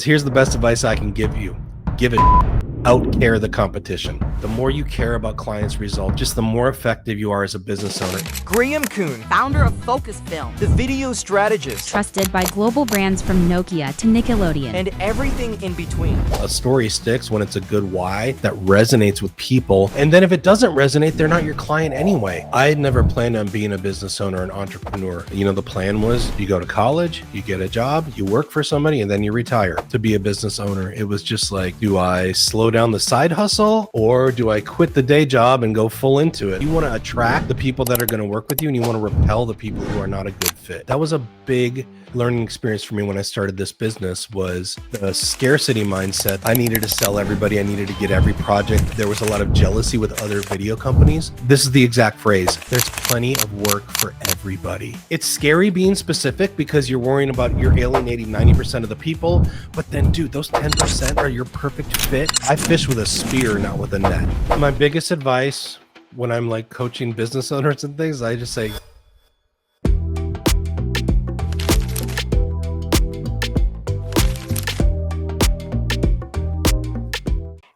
Here's the best advice I can give you. Give it. Out care the competition. The more you care about clients' results, just the more effective you are as a business owner. Graham Kuhn, founder of Focus Film, the video strategist, trusted by global brands from Nokia to Nickelodeon, and everything in between. A story sticks when it's a good why that resonates with people. And then if it doesn't resonate, they're not your client anyway. I had never planned on being a business owner, an entrepreneur. The plan was you go to college, you get a job, you work for somebody, and then you retire. To be a business owner, it was just like, do I slow down the side hustle or do I quit the day job and go full into it? You want to attract the people that are going to work with you, and you want to repel the people who are not a good fit. That was a big learning experience for me when I started this business, was the scarcity mindset. I needed to sell everybody. I needed to get every project. There was a lot of jealousy with other video companies. This is the exact phrase. There's plenty of work for everybody. It's scary being specific because you're worrying about you're alienating 90% of the people, but then dude, those 10% are your perfect fit. I fish with a spear, not with a net. My biggest advice when I'm like coaching business owners and things, I just say,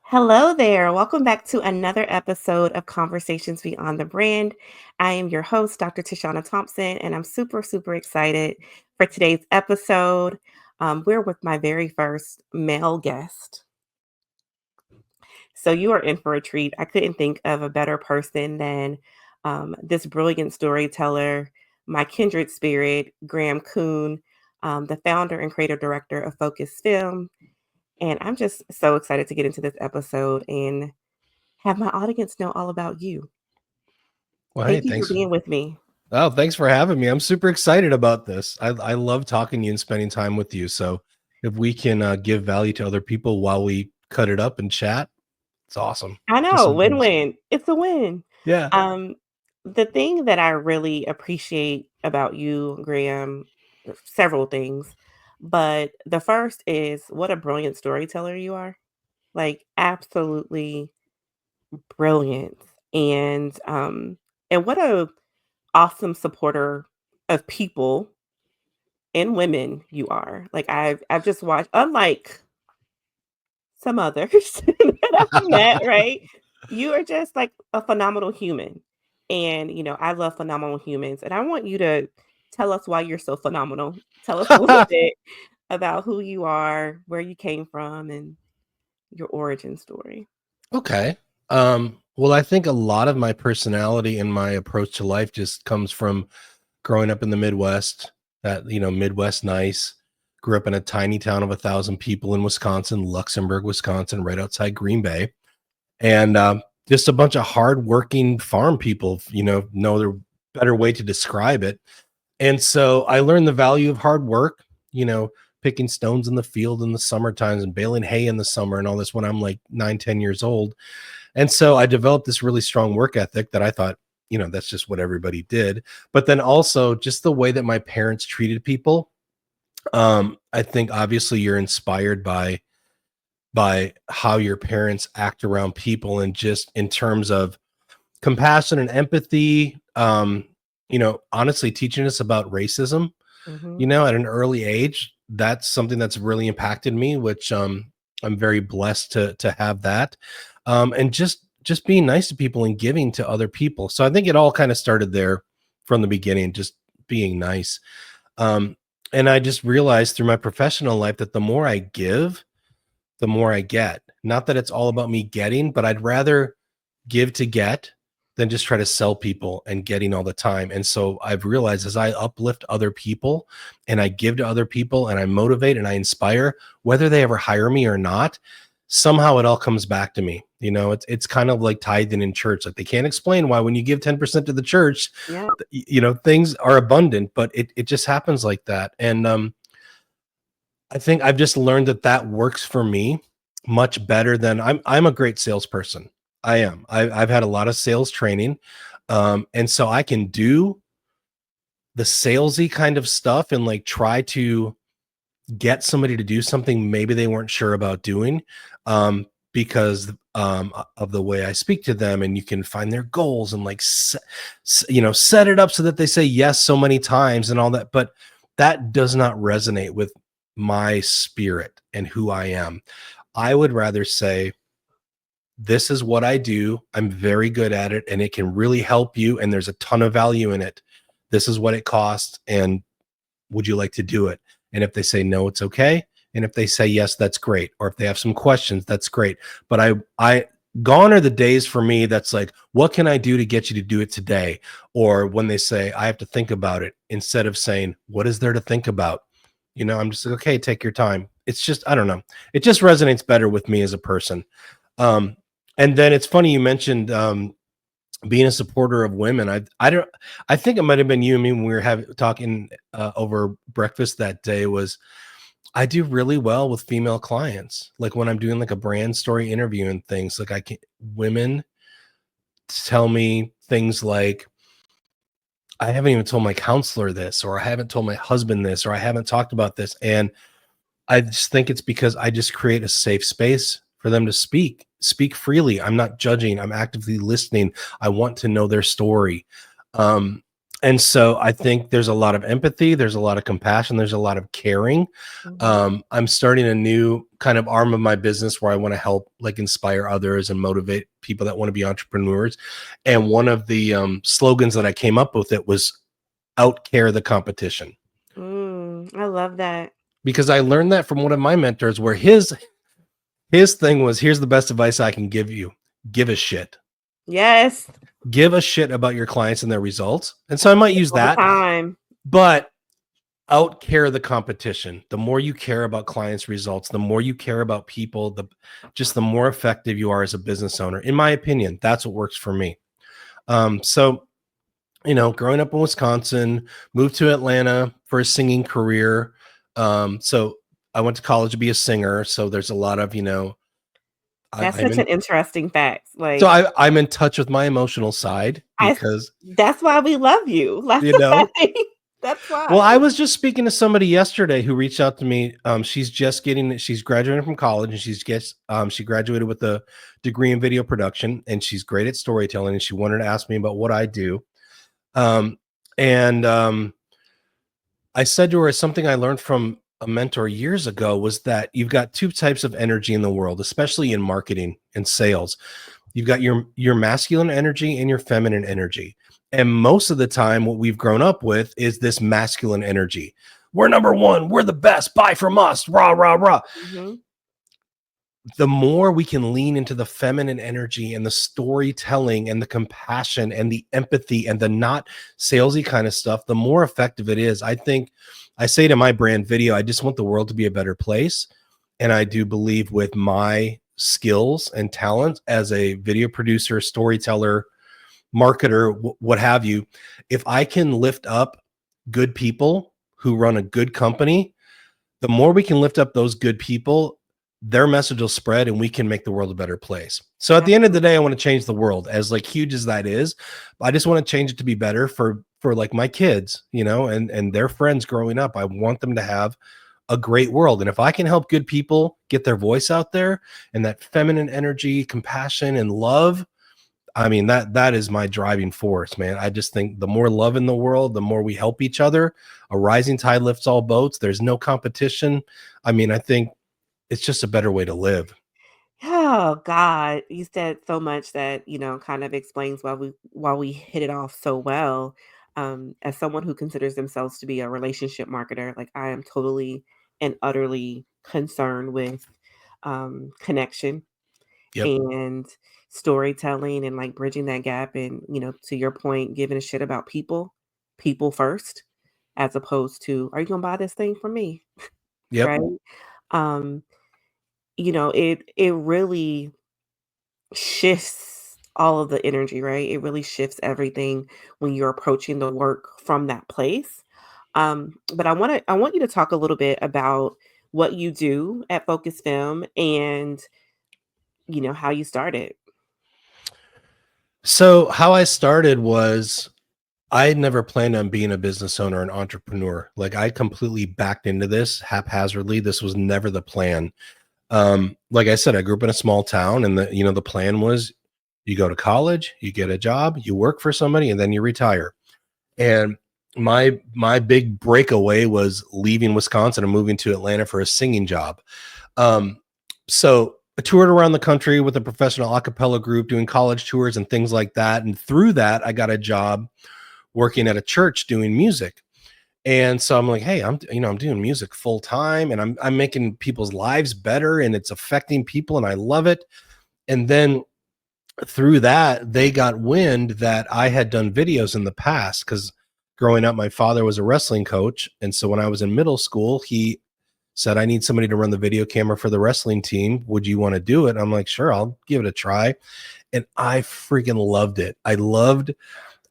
hello there. Welcome back to another episode of Conversations Beyond the Brand. I am your host, Dr. Tashana Thompson, and I'm super excited for today's episode. We're with my very first male guest. So you are in for a treat. I couldn't think of a better person than this brilliant storyteller, my kindred spirit, Graham Kuhn, the founder and creative director of Focus Film. And I'm just so excited to get into this episode and have my audience know all about you. well, Thank hey, you thanks for being with me. Oh, thanks for having me. I'm super excited about this. I love talking to you and spending time with you. So if we can give value to other people while we cut it up and chat, it's awesome. I know, win-win. It's a win. Yeah. The thing that I really appreciate about you, Graham, several things, but the first is what a brilliant storyteller you are. Like absolutely brilliant. And what a awesome supporter of people and women you are. Like I've just watched, unlike some others that I've met, right? You are just like a phenomenal human. And I love phenomenal humans. And I want you to tell us why you're so phenomenal. Tell us a little bit about who you are, where you came from, and your origin story. Okay. Well, I think a lot of my personality and my approach to life just comes from growing up in the Midwest, that, Midwest nice. Grew up in a tiny town of 1,000 people in Wisconsin, Luxembourg, Wisconsin, right outside Green Bay. And just a bunch of hardworking farm people, no other better way to describe it. And so I learned the value of hard work, picking stones in the field in the summer times and baling hay in the summer and all this when I'm like 9, 10 years old. And so I developed this really strong work ethic that I thought, that's just what everybody did. But then also just the way that my parents treated people. I think obviously you're inspired by how your parents act around people, and just in terms of compassion and empathy, honestly teaching us about racism, at an early age. That's something that's really impacted me, which I'm very blessed to have that. And just being nice to people and giving to other people. So I think it all kind of started there from the beginning, just being nice. And I just realized through my professional life that the more I give, the more I get. Not that it's all about me getting, but I'd rather give to get than just try to sell people and getting all the time. And so I've realized as I uplift other people and I give to other people and I motivate and I inspire, whether they ever hire me or not, somehow it all comes back to me. It's kind of like tithing in church. Like they can't explain why when you give 10% to the church, things are abundant, but it just happens like that. And I think I've just learned that works for me much better than I'm a great salesperson. I am. I've had a lot of sales training. And so I can do the salesy kind of stuff and like try to get somebody to do something maybe they weren't sure about doing, because of the way I speak to them, and you can find their goals and like set it up so that they say yes so many times and all that. But that does not resonate with my spirit and who I am. I would rather say, this is what I do. I'm very good at it and it can really help you. And there's a ton of value in it. This is what it costs. And would you like to do it? And if they say no, it's okay. And if they say yes, that's great. Or if they have some questions, that's great. But I gone are the days for me that's like, what can I do to get you to do it today? Or when they say I have to think about it, instead of saying, what is there to think about? I'm just like, okay, take your time. It's just, I don't know. It just resonates better with me as a person. Um, and then it's funny you mentioned being a supporter of women. I think it might have been you and me when we were talking over breakfast that day. Was I do really well with female clients. Like when I'm doing like a brand story interview and things, like women tell me things like, I haven't even told my counselor this, or I haven't told my husband this, or I haven't talked about this. And I just think it's because I just create a safe space for them to speak freely. I'm not judging. I'm actively listening. I want to know their story. And so I think there's a lot of empathy. There's a lot of compassion. There's a lot of caring. I'm starting a new kind of arm of my business where I want to help like inspire others and motivate people that want to be entrepreneurs. And one of the slogans that I came up with, it was out care the competition. I love that. Because I learned that from one of my mentors, where his thing was, here's the best advice I can give you. Give a shit. Yes. Give a shit about your clients and their results. And so I might use All the that, time. but out care the competition. The more you care about clients' results, the more you care about people, the more effective you are as a business owner. In my opinion, that's what works for me. So, growing up in Wisconsin, moved to Atlanta for a singing career. So I went to college to be a singer. So there's a lot of, That's such an interesting fact. so Like, I'm in touch with my emotional side because, that's why we love you. That's you know, why. That's why. well, I was just speaking to somebody yesterday who reached out to me. She's graduating from college, and she graduated with a degree in video production, and she's great at storytelling. And she wanted to ask me about what I do. And I said to her, something I learned from a mentor years ago was that you've got two types of energy in the world, especially in marketing and sales. You've got your masculine energy and your feminine energy. And most of the time, what we've grown up with is this masculine energy. We're number one. We're the best. Buy from us. Rah, rah, rah. Mm-hmm. The more we can lean into the feminine energy and the storytelling and the compassion and the empathy and the not salesy kind of stuff, the more effective it is. I think I say to my brand video, I just want the world to be a better place. And I do believe with my skills and talent as a video producer, storyteller, marketer, what have you, if I can lift up good people who run a good company, the more we can lift up those good people, their message will spread and we can make the world a better place. So at the end of the day, I want to change the world, as like huge as that is. I just want to change it to be better for like my kids, and their friends growing up. I want them to have a great world. And if I can help good people get their voice out there and that feminine energy, compassion, and love, I mean, that is my driving force, man. I just think the more love in the world, the more we help each other. A rising tide lifts all boats. There's no competition. I mean, I think it's just a better way to live. Oh God, you said so much that, kind of explains why we hit it off so well. As someone who considers themselves to be a relationship marketer, like I am totally and utterly concerned with connection Yep. and storytelling and like bridging that gap and, to your point, giving a shit about people first, as opposed to, are you gonna buy this thing from me? Yep. Right. Um, it really shifts all of the energy, right? It really shifts everything when you're approaching the work from that place. But I want you to talk a little bit about what you do at Focus Film and how you started. So how I started was I had never planned on being a business owner, an entrepreneur. Like I completely backed into this haphazardly. This was never the plan. Like I said, I grew up in a small town, and the plan was you go to college, you get a job, you work for somebody, and then you retire. And my big breakaway was leaving Wisconsin and moving to Atlanta for a singing job. So I toured around the country with a professional a cappella group doing college tours and things like that. And through that, I got a job working at a church doing music. And so I'm like, hey, I'm doing music full time, and I'm making people's lives better, and it's affecting people, and I love it. And then through that, they got wind that I had done videos in the past, because growing up, my father was a wrestling coach. And so when I was in middle school, he said, I need somebody to run the video camera for the wrestling team. Would you want to do it? I'm like, sure, I'll give it a try. And I freaking loved it. I loved,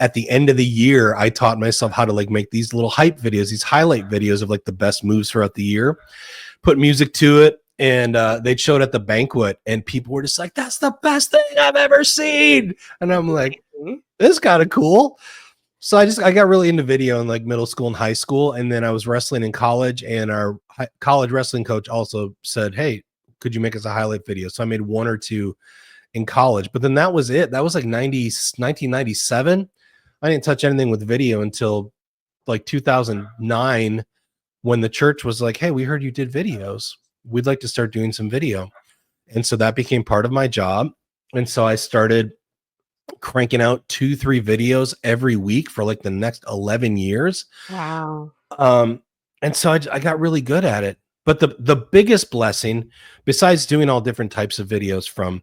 at the end of the year, I taught myself how to like make these little hype videos, these highlight videos of like the best moves throughout the year, put music to it. And they showed at the banquet, and people were just like, that's the best thing I've ever seen. And I'm like, this is kind of cool. So I got really into video in like middle school and high school. And then I was wrestling in college, and our college wrestling coach also said, hey, could you make us a highlight video? So I made one or two in college, but then that was it. That was like 1997. I didn't touch anything with video until like 2009, when the church was like, hey, we heard you did videos. We'd like to start doing some video. And so that became part of my job. And so I started cranking out 2-3 videos every week for like the next 11 years. Wow. And so I got really good at it. But the biggest blessing, besides doing all different types of videos, from,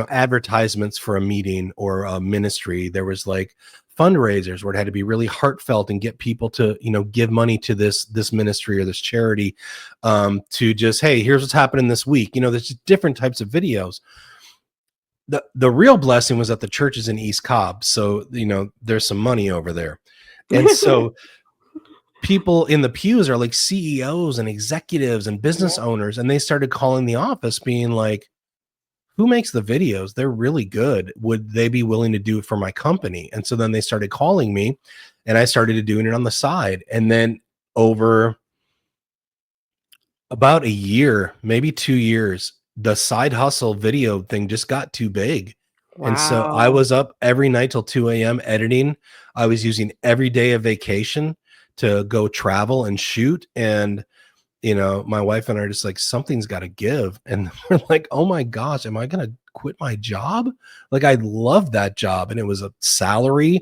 advertisements for a meeting or a ministry, there was like fundraisers where it had to be really heartfelt and get people to, give money to this ministry or this charity, to just, hey, here's what's happening this week. There's just different types of videos. The real blessing was that the church is in East Cobb. So, there's some money over there. And so people in the pews are like CEOs and executives and business owners. And they started calling the office being like, who makes the videos? They're really good. Would they be willing to do it for my company? And so then they started calling me, and I started doing it on the side. And then over about a year, maybe 2 years, the side hustle video thing just got too big. Wow. And so I was up every night till 2 a.m. editing. I was using every day of vacation to go travel and shoot. And my wife and I are just like, something's got to give. And we're like, oh my gosh, am I going to quit my job? Like, I loved that job, and it was a salary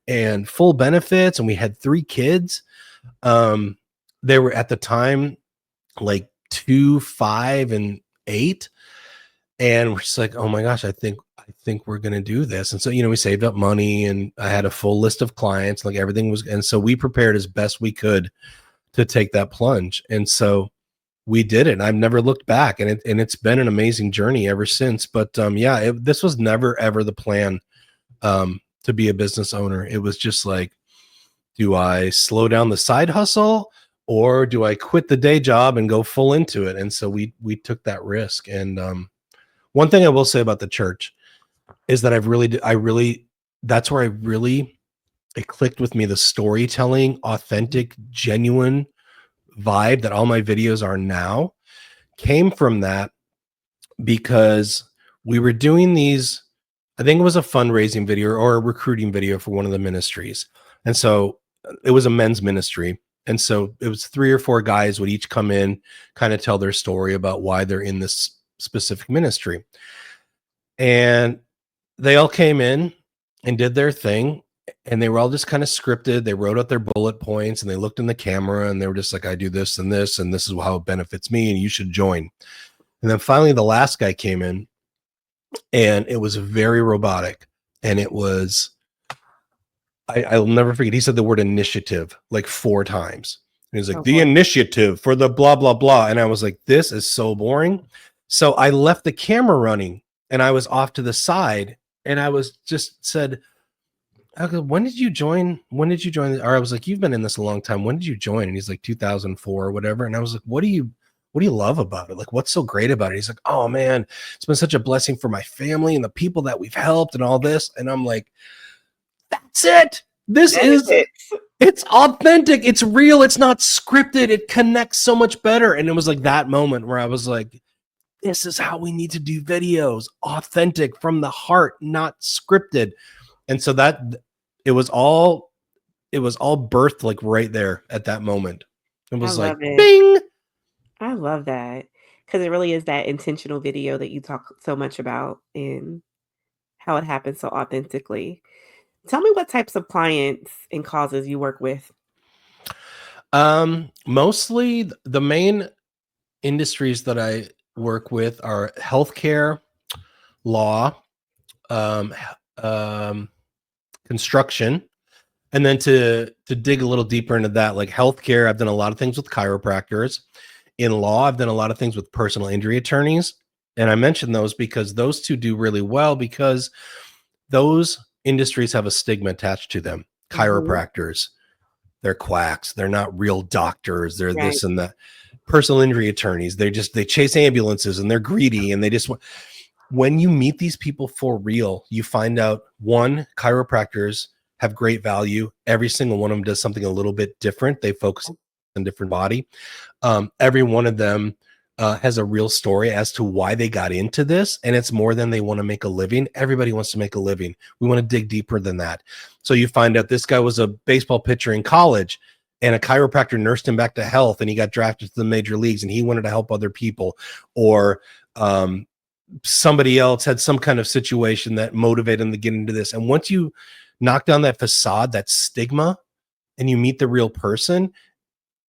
and full benefits. And we had 3 kids. They were at the time like 2, 5, and 8. And we're just like, oh my gosh, I think we're going to do this. And so, we saved up money, and I had a full list of clients, like everything was. And so we prepared as best we could to take that plunge. And so we did it. I've never looked back, and it's been an amazing journey ever since. But this was never, ever the plan, to be a business owner. It was just like, do I slow down the side hustle, or do I quit the day job and go full into it? And so we took that risk. And one thing I will say about the church is that that's where it clicked with me, the storytelling, authentic, genuine vibe that all my videos are now came from that, because we were doing these, I think it was a fundraising video or a recruiting video for one of the ministries. And so it was a men's ministry. And so it was 3 or 4 guys would each come in, kind of tell their story about why they're in this specific ministry. And they all came in and did their thing, and they were all just kind of scripted. They wrote out their bullet points, and they looked in the camera, and they were just like, I do this, and this is how it benefits me, and you should join. And then finally the last guy came in, and it was very robotic. And it was, I'll never forget, he said the word initiative like 4 times. And he was like, the initiative for the blah, blah, blah. And I was like, this is so boring. So I left the camera running, and I was off to the side, and I was just said, okay, when did you join? Or I was like, you've been in this a long time. When did you join? And he's like, 2004 or whatever. And I was like, what do you love about it? Like, what's so great about it? He's like, oh man, it's been such a blessing for my family and the people that we've helped and all this. And I'm like, that's it. It's authentic. It's real. It's not scripted. It connects so much better. And it was like that moment where I was like, this is how we need to do videos, authentic, from the heart, not scripted. And so that it was all it was all birthed like right there at that moment. It I was like love it. bing. I love that because it really is that intentional video that you talk so much about and how it happens so authentically. Tell me what types of clients and causes you work with. Mostly the main industries that I work with are healthcare, law, um, construction, and then to dig a little deeper into that, like healthcare, I've done a lot of things with chiropractors. In law, I've done a lot of things with personal injury attorneys, and I mention those because those two do really well because those industries have a stigma attached to them. Mhm. Chiropractors, they're quacks, they're not real doctors, they're Right. this and that. Personal injury attorneys, they chase ambulances and they're greedy and they just want. When you meet these people for real, you find out one, chiropractors have great value. Every single one of them does something a little bit different. They focus on different body. Every one of them has a real story as to why they got into this, and it's more than they want to make a living. Everybody wants to make a living. We want to dig deeper than that. So you find out this guy was a baseball pitcher in college, and a chiropractor nursed him back to health, and he got drafted to the major leagues, and he wanted to help other people. Or somebody else had some kind of situation that motivated them to get into this. And once you knock down that facade, that stigma, and you meet the real person,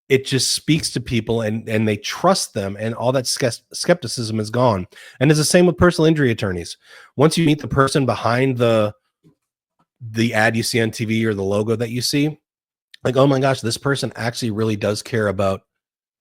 it just speaks to people and they trust them, and all that skepticism is gone. And it's the same with personal injury attorneys. Once you meet the person behind the ad you see on TV or the logo that you see, like, oh my gosh, this person actually really does care about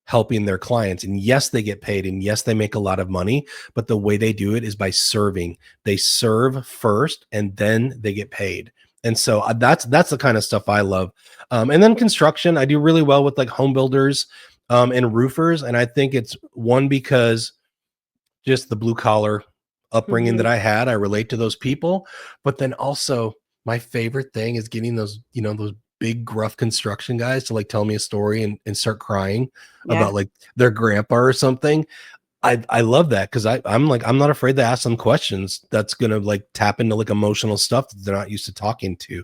helping their clients. And yes, they get paid, and yes, they make a lot of money, but the way they do it is by serving. They serve first and then they get paid. And so that's the kind of stuff I love. And then construction, I do really well with like home builders and roofers. And I think it's one because just the blue collar upbringing that Mhm. I had, I relate to those people. But then also my favorite thing is getting those, those big gruff construction guys to like tell me a story and start crying Yeah. about like their grandpa or something. I love that because I'm like, I'm not afraid to ask them questions that's gonna like tap into like emotional stuff that they're not used to talking to.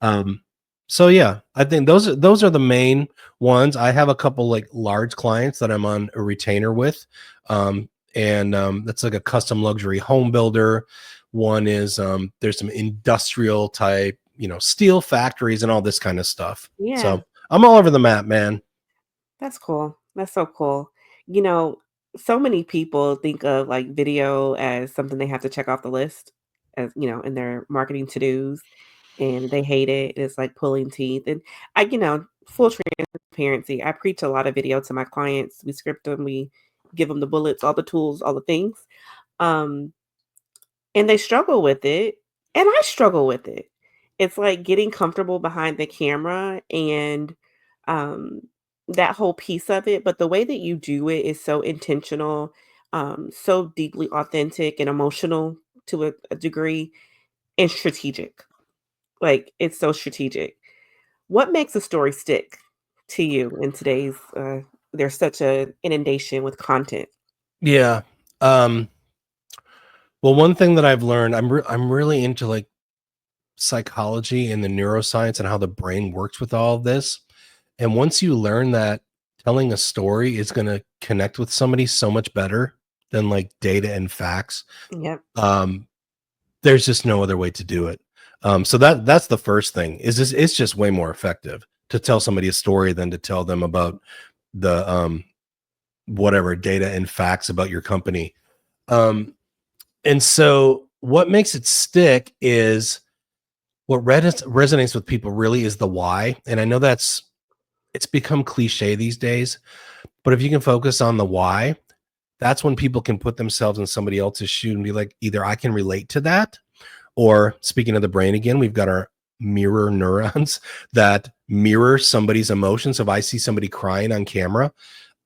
Um, so yeah, I think those are the main ones. I have a couple like large clients that I'm on a retainer with. And that's like a custom luxury home builder. One is there's some industrial type, steel factories and all this kind of stuff. Yeah. So I'm all over the map, man. That's cool. That's so cool. You know, so many people think of like video as something they have to check off the list as, in their marketing to-dos and they hate it. It's like pulling teeth. And full transparency, I preach a lot of video to my clients. We script them, we give them the bullets, all the tools, all the things. Um, and they struggle with it, and I struggle with it. It's like getting comfortable behind the camera and, um, that whole piece of it, but the way that you do it is so intentional, so deeply authentic and emotional to a degree, and strategic. Like, it's so strategic. What makes a story stick to you in today's, there's such a inundation with content? Yeah. Um, well, one thing that I've learned, I'm really into like psychology and the neuroscience and how the brain works with all of this. And once you learn that telling a story is going to connect with somebody so much better than like data and facts, Yep. um, there's just no other way to do it. So that's the first thing is this, it's just way more effective to tell somebody a story than to tell them about the whatever data and facts about your company. And so what makes it stick is what resonates with people really is the why. And I know it's become cliche these days, but if you can focus on the why, that's when people can put themselves in somebody else's shoe and be like, either I can relate to that, or speaking of the brain again, we've got our mirror neurons that mirror somebody's emotions. If I see somebody crying on camera,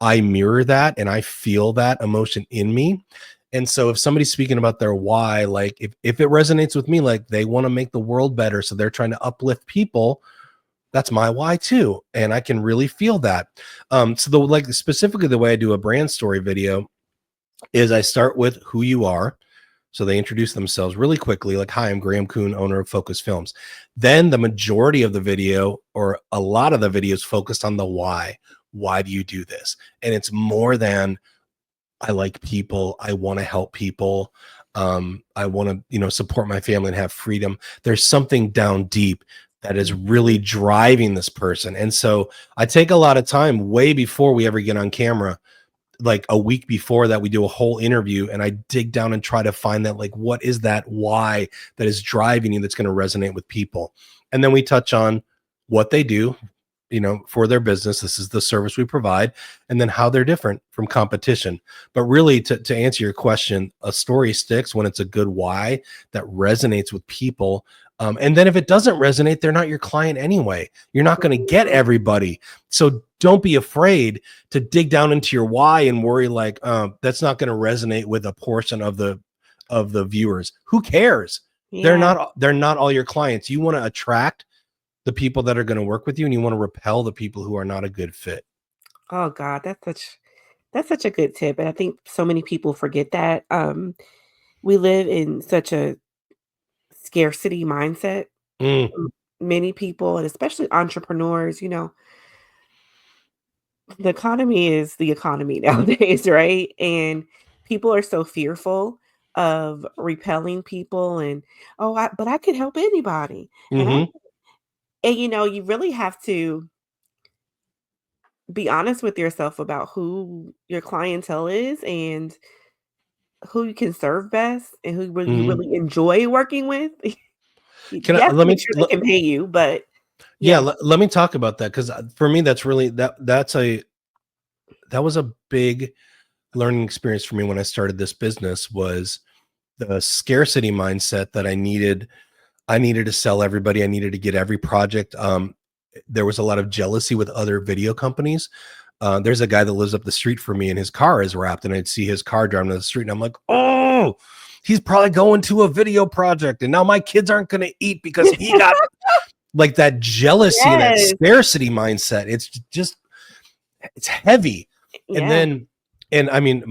I mirror that and I feel that emotion in me. And so if somebody's speaking about their why, like if it resonates with me, like they want to make the world better, so they're trying to uplift people, that's my why too. And I can really feel that. So the like specifically the way I do a brand story video is I start with who you are. So they introduce themselves really quickly, like, "Hi, I'm Graham Kuhn, owner of Focus Films." Then the majority of the video, or a lot of the videos, focused on the why. Why do you do this? And it's more than, I like people, I want to help people, I want to, support my family and have freedom. There's something down deep that is really driving this person. And so I take a lot of time way before we ever get on camera, like a week before that, we do a whole interview and I dig down and try to find that, like, what is that why that is driving you, that's going to resonate with people. And then we touch on what they do, for their business. This is the service we provide, and then how they're different from competition. But really, to answer your question, a story sticks when it's a good why that resonates with people. And then if it doesn't resonate, they're not your client anyway. You're not going to get everybody. So don't be afraid to dig down into your why and worry like, that's not going to resonate with a portion of the viewers. Who cares? They're Yeah. not all your clients. You want to attract the people that are going to work with you, and you want to repel the people who are not a good fit. Oh God, that's such a good tip. And I think so many people forget that. We live in such a scarcity mindset. Mm, Many people, and especially entrepreneurs, the economy is the economy nowadays, right? And people are so fearful of repelling people and, oh, but I could help anybody. And mhm. you really have to be honest with yourself about who your clientele is and who you can serve best and who really you Mhm. really enjoy working with. Can You I have to let me make sure they let, can pay you, but yeah, yeah. let me talk about that, because for me that's really that was a big learning experience for me when I started this business, was the scarcity mindset that I needed to sell everybody. I needed to get every project. There was a lot of jealousy with other video companies. There's a guy that lives up the street from me, and his car is wrapped, and I'd see his car driving down the street, and I'm like, oh, he's probably going to a video project, and now my kids aren't going to eat because he got, like, that jealousy and that Yes. scarcity mindset. It's heavy. And Yeah. then, and I mean,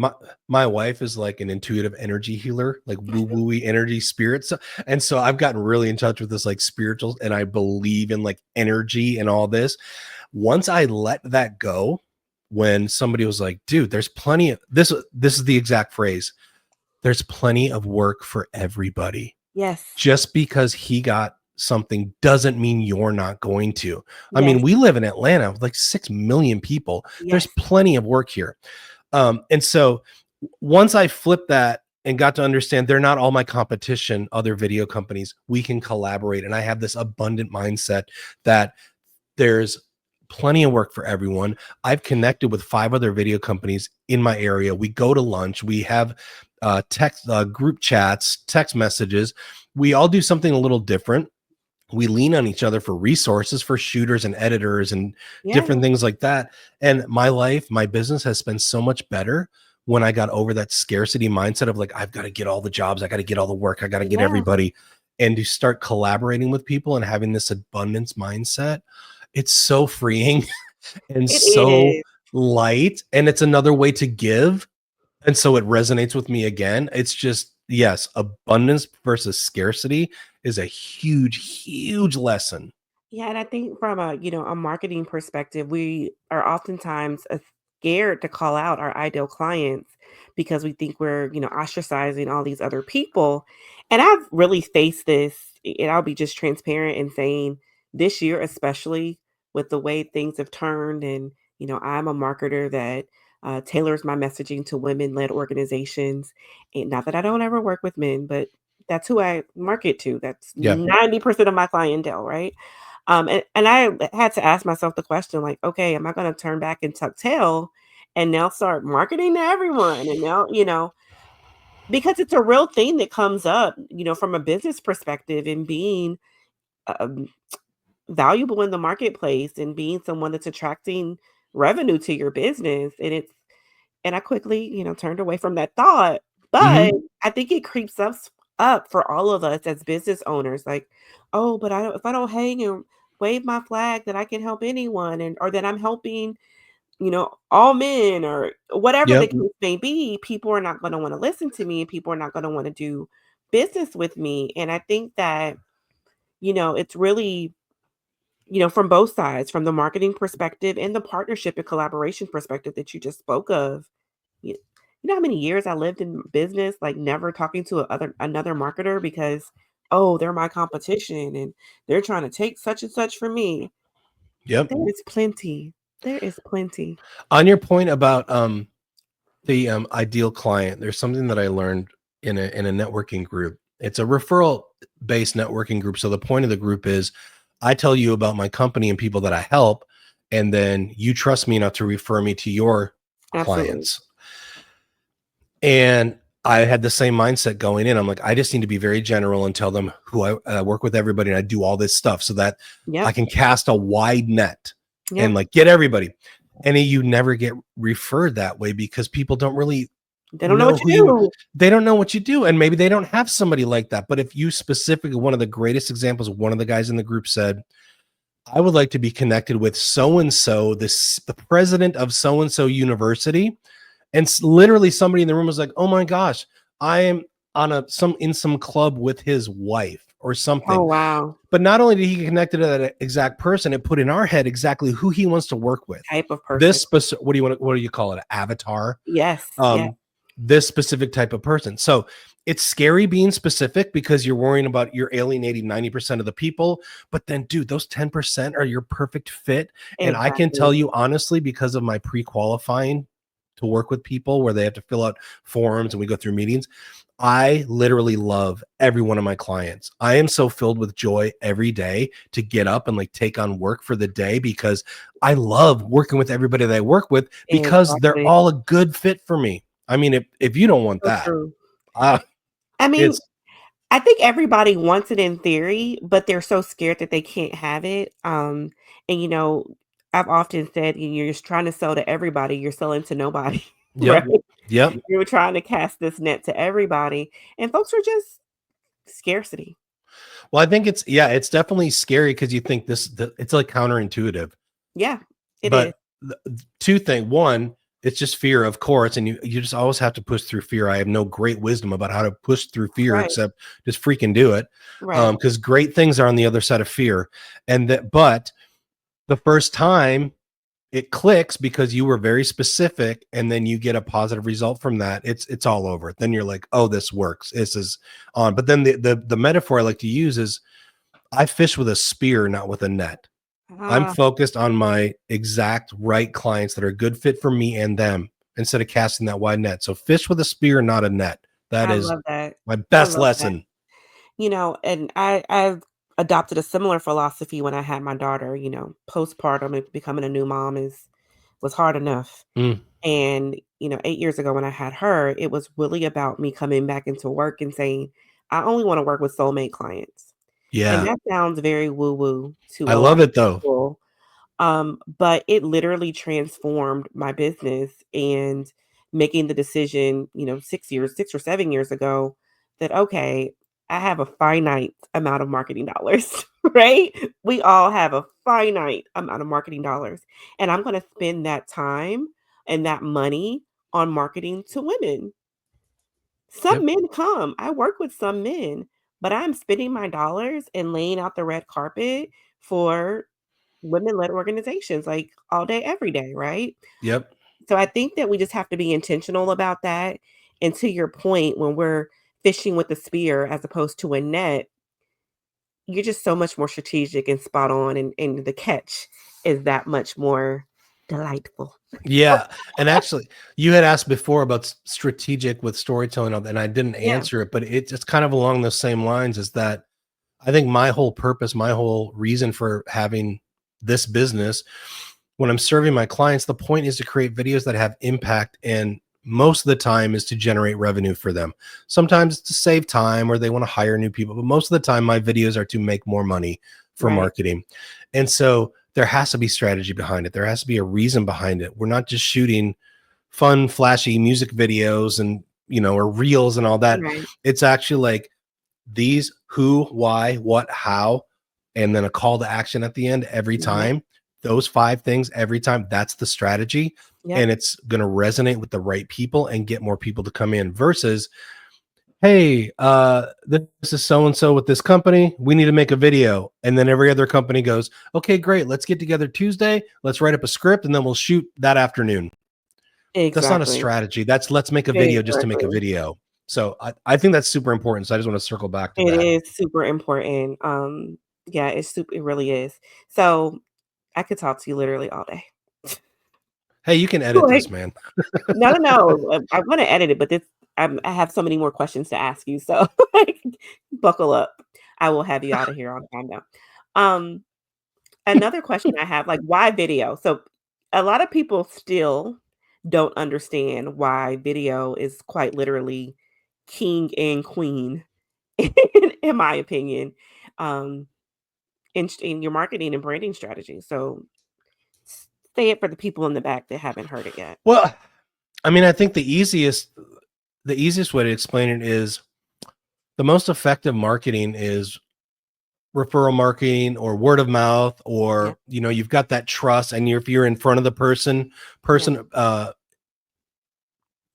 my wife is like an intuitive energy healer, like woo-woo energy spirits. And so I've gotten really in touch with this, like, spiritual, and I believe in, like, energy and all this. Once I let that go, when somebody was like, dude, there's plenty of this is the exact phrase. There's plenty of work for everybody. Yes. Just because he got something doesn't mean you're not going to. I Yes. mean, we live in Atlanta with like 6 million people. There's Yes. plenty of work here. And so once I flipped that and got to understand they're not all my competition, other video companies, we can collaborate. And I have this abundant mindset that there's plenty of work for everyone. I've connected with 5 other video companies in my area. We go to lunch. We have text group chats, text messages. We all do something a little different. We lean on each other for resources, for shooters and editors and Yeah. different things like that. And my business has been so much better when I got over that scarcity mindset of like, I've got to get all the jobs, I got to get all the work, I got to get Yeah. everybody, and to start collaborating with people and having this abundance mindset. It's so freeing and It so is. light. And it's another way to give. And so it resonates with me again. It's just, yes, abundance versus scarcity is a huge, huge lesson. Yeah, and I think from a marketing perspective, we are oftentimes scared to call out our ideal clients because we think we're ostracizing all these other people. And I've really faced this, and I'll be just transparent in saying this year, especially with the way things have turned, and I'm a marketer that tailors my messaging to women-led organizations. And not that I don't ever work with men, but that's who I market to. That's Yeah. 90% of my clientele, right? And I had to ask myself the question, like, okay, am I going to turn back and tuck tail and now start marketing to everyone? And now, because it's a real thing that comes up from a business perspective and being um, valuable in the marketplace and being someone that's attracting revenue to your business. And I quickly turned away from that thought. Hmm. But I think it creeps up for all of us as business owners, like, oh, but if I don't hang and wave my flag that I can help anyone, and or that I'm helping all men or whatever the Yep. case may be, people are not going to want to listen to me and people are not going to want to do business with me. And I think that, it's really, from both sides, from the marketing perspective and the partnership and collaboration perspective that you just spoke of. You, you know how many years I lived in business, like never talking to another marketer because, oh, they're my competition and they're trying to take such and such from me. Yep. There is plenty. There is plenty. On your point about the ideal client, there's something that I learned in a networking group. It's a referral based networking group. So the point of the group is I tell you about my company and people that I help, and then you trust me enough to refer me to your Absolutely. clients. And I had the same mindset going in. I'm like, I just need to be very general and tell them who I work with everybody and I do all this stuff so that I Yep. can cast a wide net and Yep. like get everybody. And you never get referred that way because people don't really They don't know know what you who you do. they don't know what you do, and maybe they don't have somebody like that. But if you specifically, one of the greatest examples, one of the guys in the group said, I would like to be connected with so and so, the president of so and so university. And literally somebody in the room was like, oh my gosh, I am on some club with his wife or Oh, something. wow. But not only did he get connected to that exact person, it put in our head exactly who he wants to work with. Type of person. This specific, what do you call it? Avatar. Yes. Yes. This specific type of person. So it's scary being specific because you're worrying about you're alienating 90% of the people. But then, dude, those 10% are your perfect fit. And I can Exactly. tell you honestly, because of my pre-qualifying to work with people where they have to fill out forms and we go through meetings, I literally love every one of my clients. I am so filled with joy every day to get up and like take on work for the day because I love working with everybody that I work with because they're Exactly. all a good fit for me. I mean, if you don't want So that, true. uh, I mean, it's I think everybody wants it in theory, but they're so scared that they can't have it. And I've often said you're just trying to sell to everybody, you're selling to nobody, yep, right? yep. You're trying to cast this net to everybody, and folks are just scarcity. Well, I think it's definitely scary because you think it's like counterintuitive. Yeah, it is. But two things. One, it's just fear, of course, and you just always have to push through fear. I have no great wisdom about how to push through fear Right, except just freaking do it. right. Because great things are on the other side of fear. But the first time it clicks because you were very specific and then you get a positive result from that, it's all over. Then you're like, oh, this works. This is on. But then the metaphor I like to use is I fish with a spear, not with a net. I'm Ah, focused on my exact right clients that are a good fit for me and them instead of casting that wide net. So fish with a spear, not a net. That I is love that. my I best love that. lesson. And I've adopted a similar philosophy when I had my daughter. Postpartum and becoming a new mom was hard enough. Mm, And 8 years ago when I had her, it was really about me coming back into work and saying, I only want to work with soulmate clients. And yeah. that sounds very woo woo to I a lot love of it though. people. But it literally transformed my business and making the decision, 6 or 7 years ago that, okay, I have a finite amount of marketing dollars, right? We all have a finite amount of marketing dollars. And I'm going to spend that time and that money on marketing to women. Some Yep. men come. I work with some men, but I'm spending my dollars and laying out the red carpet for women-led organizations, like, all day, every day, right? Yep. So I think that we just have to be intentional about that, and to your point, when we're fishing with a spear as opposed to a net, you're just so much more strategic and spot on, and the catch is that much more delightful. Yeah. And actually, you had asked before about strategic with storytelling, and I didn't Yeah, answer it, but it's kind of along those same lines is that I think my whole purpose, my whole reason for having this business, when I'm serving my clients, the point is to create videos that have impact. And most of the time is to generate revenue for them. Sometimes it's to save time or they want to hire new people. But most of the time, my videos are to make more money for right, marketing. And so there has to be strategy behind it. There has to be a reason behind it. We're not just shooting fun, flashy music videos and, or reels and all that. right, It's actually like, these who, why, what, how, and then a call to action at the end every yep, time. those 5 things every time, that's the strategy. Yep. And it's going to resonate with the right people and get more people to come in versus, hey, this is so and so with this company. We need to make a video. And then every other company goes, okay, great. Let's get together Tuesday. Let's write up a script and then we'll shoot that afternoon. That's not a Exactly. strategy. That's let's make a video just to make a Exactly. video. So I think that's super important. So I just want to circle back to It that. is super important. Yeah, it really is. So I could talk to you literally all day. Hey, you can edit Like, this, man. no, no, no. I want to edit it, but I have so many more questions to ask you. So like, buckle up. I will have you out of here on time now. Um, Another question I have, like, why video? So a lot of people still don't understand why video is quite literally king and queen, in my opinion, um, in your marketing and branding strategy. So say it for the people in the back that haven't heard it yet. Well, I mean, I think the easiest way to explain it is the most effective marketing is referral marketing or word of mouth, Yeah, or you've got that trust, and if you're in front of the person yeah,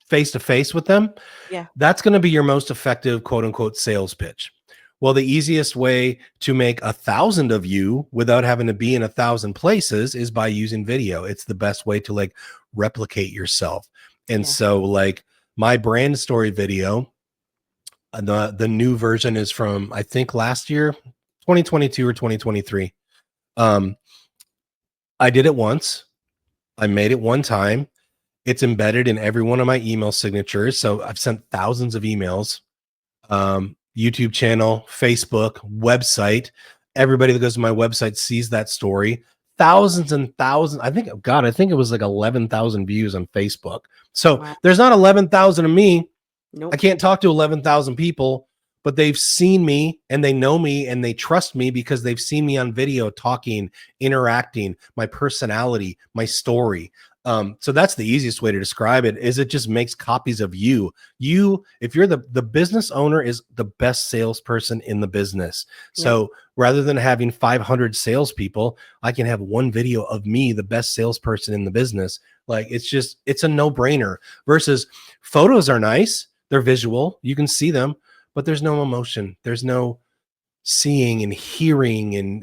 face to face with them, yeah, that's going to be your most effective quote unquote sales pitch. Well, the easiest way to make 1,000 of you without having to be in 1,000 places is by using video. It's the best way to like replicate yourself. And yeah. so like my brand story video, the new version is from I think last year, 2022 or 2023. Um, I did it once. I made it one time. It's embedded in every one of my email signatures. So I've sent thousands of emails. YouTube channel, Facebook, website. Everybody that goes to my website sees that story. Thousands and thousands. I think it was like 11,000 views on Facebook. So Wow. there's not 11,000 of me. I Nope. can't talk to 11,000 people, but they've seen me and they know me and they trust me because they've seen me on video talking, interacting, my personality, my story. So that's the easiest way to describe it, is it just makes copies of you. If you're the business owner, is the best salesperson in the business. Yep. So rather than having 500 salespeople, I can have one video of me, the best salesperson in the business. Like it's a no brainer versus photos are nice. They're visual. You can see them, but there's no emotion. There's no seeing and hearing. And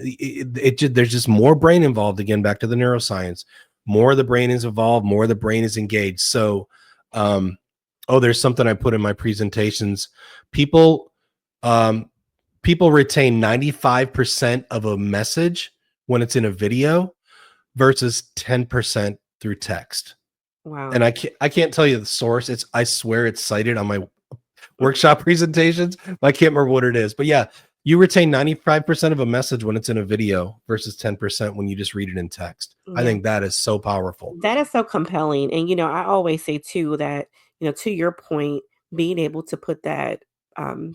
there's just more brain involved. Again, back to the neuroscience, more the brain is involved, more the brain is engaged. So, there's something I put in my presentations. People retain 95% of a message when it's in a video versus 10% through text. Wow. And I can't tell you the source. I swear it's cited on my workshop presentations. I can't remember what it is, but yeah, you retain 95% of a message when it's in a video versus 10% when you just read it in text. I Yeah. think that is so powerful. That is so compelling. And, I always say too that, to your point, being able to put that